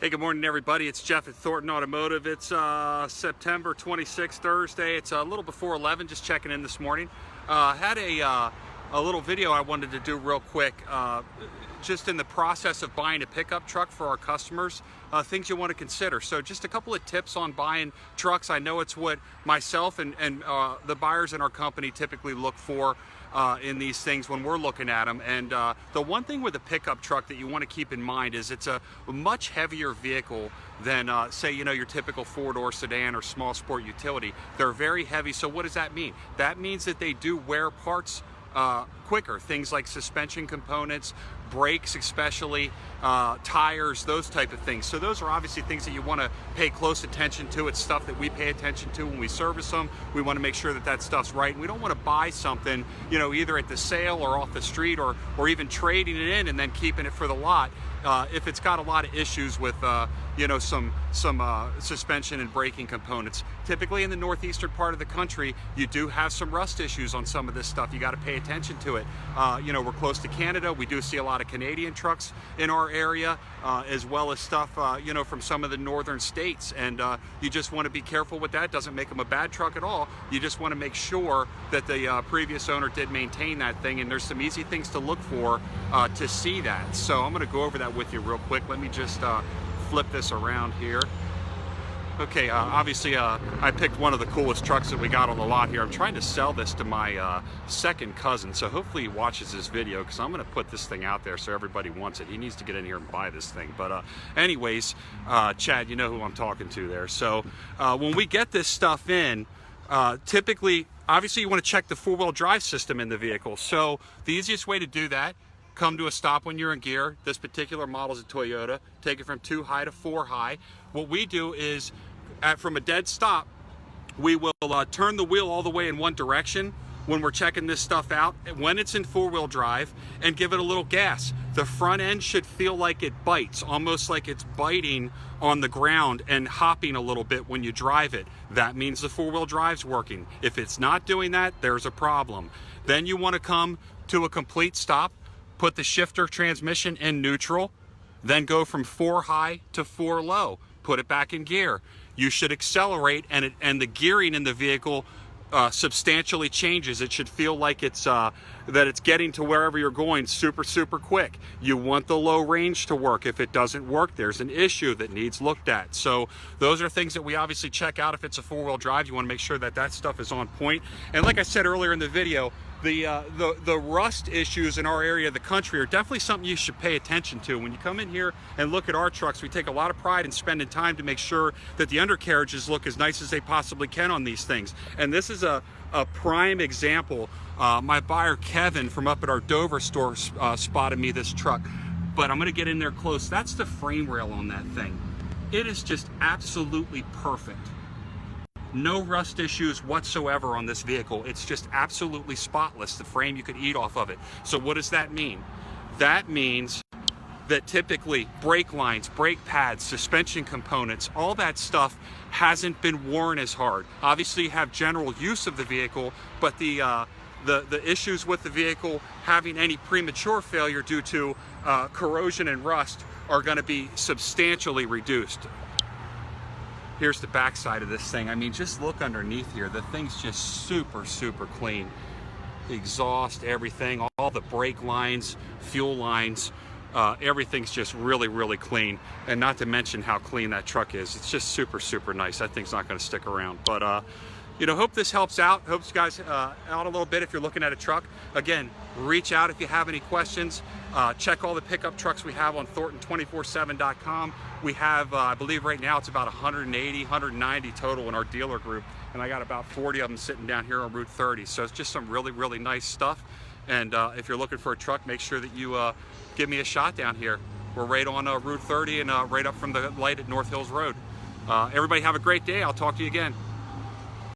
Hey, good morning, everybody. It's Jeff at Thornton Automotive. It's September 26th, Thursday. It's a little before 11, just checking in this morning. Had a little video I wanted to do real quick, just in the process of buying a pickup truck for our customers, things you want to consider. So just a couple of tips on buying trucks. I know it's what myself and the buyers in our company typically look for in these things when we're looking at them. And the one thing with a pickup truck that you want to keep in mind is it's a much heavier vehicle than say, your typical four-door sedan or small sport utility. They're very heavy. So what does that mean? That means that they do wear parts quicker. Things like suspension components, brakes especially, tires, those type of things. So those are obviously things that you want to pay close attention to. It's stuff that we pay attention to when we service them. We want to make sure that that stuff's right. And we don't want to buy something, either at the sale or off the street or even trading it in and then keeping it for the lot. If it's got a lot of issues with some suspension and braking components. Typically in the northeastern part of the country, you do have some rust issues on some of this stuff. You got to pay attention to it. We're close to Canada. We do see a lot of Canadian trucks in our area, as well as stuff from some of the northern states, and you just want to be careful with that. Doesn't make them a bad truck at all. You just want to make sure that the previous owner did maintain that thing, and there's some easy things to look for to see that. So I'm going to go over that with you real quick. Let me just flip this around here. Okay, obviously I picked one of the coolest trucks that we got on the lot here. I'm trying to sell this to my second cousin, so hopefully he watches this video, because I'm going to put this thing out there so everybody wants it. He needs to get in here and buy this thing. But anyways, Chad, you know who I'm talking to there. So when we get this stuff in, typically, obviously you want to check the four-wheel drive system in the vehicle. So the easiest way to do that, come to a stop when you're in gear. This particular model is a Toyota. Take it from 2 high to 4 high. What we do is, from a dead stop, we will turn the wheel all the way in one direction when we're checking this stuff out, when it's in four-wheel drive, and give it a little gas. The front end should feel like it bites, almost like it's biting on the ground and hopping a little bit when you drive it. That means the four-wheel drive's working. If it's not doing that, there's a problem. Then you want to come to a complete stop, put the shifter transmission in neutral, then go from 4 high to 4 low. Put it back in gear. You should accelerate, and the gearing in the vehicle substantially changes. It should feel like it's that it's getting to wherever you're going super quick. You want the low range to work. If it doesn't work, there's an issue that needs looked at. So those are things that we obviously check out. If it's a four-wheel drive, you want to make sure that that stuff is on point. And like I said earlier in the video, the rust issues in our area of the country are definitely something you should pay attention to. When you come in here and look at our trucks, we take a lot of pride in spending time to make sure that the undercarriages look as nice as they possibly can on these things. And this is a prime example. My buyer Kevin from up at our Dover store spotted me this truck, but I'm going to get in there close. That's the frame rail on that thing. It is just absolutely perfect. No rust issues whatsoever on this vehicle. It's just absolutely spotless. The frame, you could eat off of it. So what does that mean? That means that typically brake lines, brake pads, suspension components, all that stuff hasn't been worn as hard. Obviously you have general use of the vehicle, but the issues with the vehicle having any premature failure due to corrosion and rust are going to be substantially reduced. Here's the back side of this thing. I mean, just look underneath here. The thing's just super clean. Exhaust, everything, all the brake lines, fuel lines, everything's just really clean. And not to mention how clean that truck is. It's just super nice. That thing's not going to stick around. But hope this helps out. Hope you guys out a little bit if you're looking at a truck. Again, reach out if you have any questions. Check all the pickup trucks we have on Thornton247.com. We have, I believe right now it's about 180, 190 total in our dealer group, and I got about 40 of them sitting down here on Route 30. So it's just some really nice stuff. And if you're looking for a truck, make sure that you give me a shot down here. We're right on Route 30 and right up from the light at North Hills Road. Everybody have a great day. I'll talk to you again.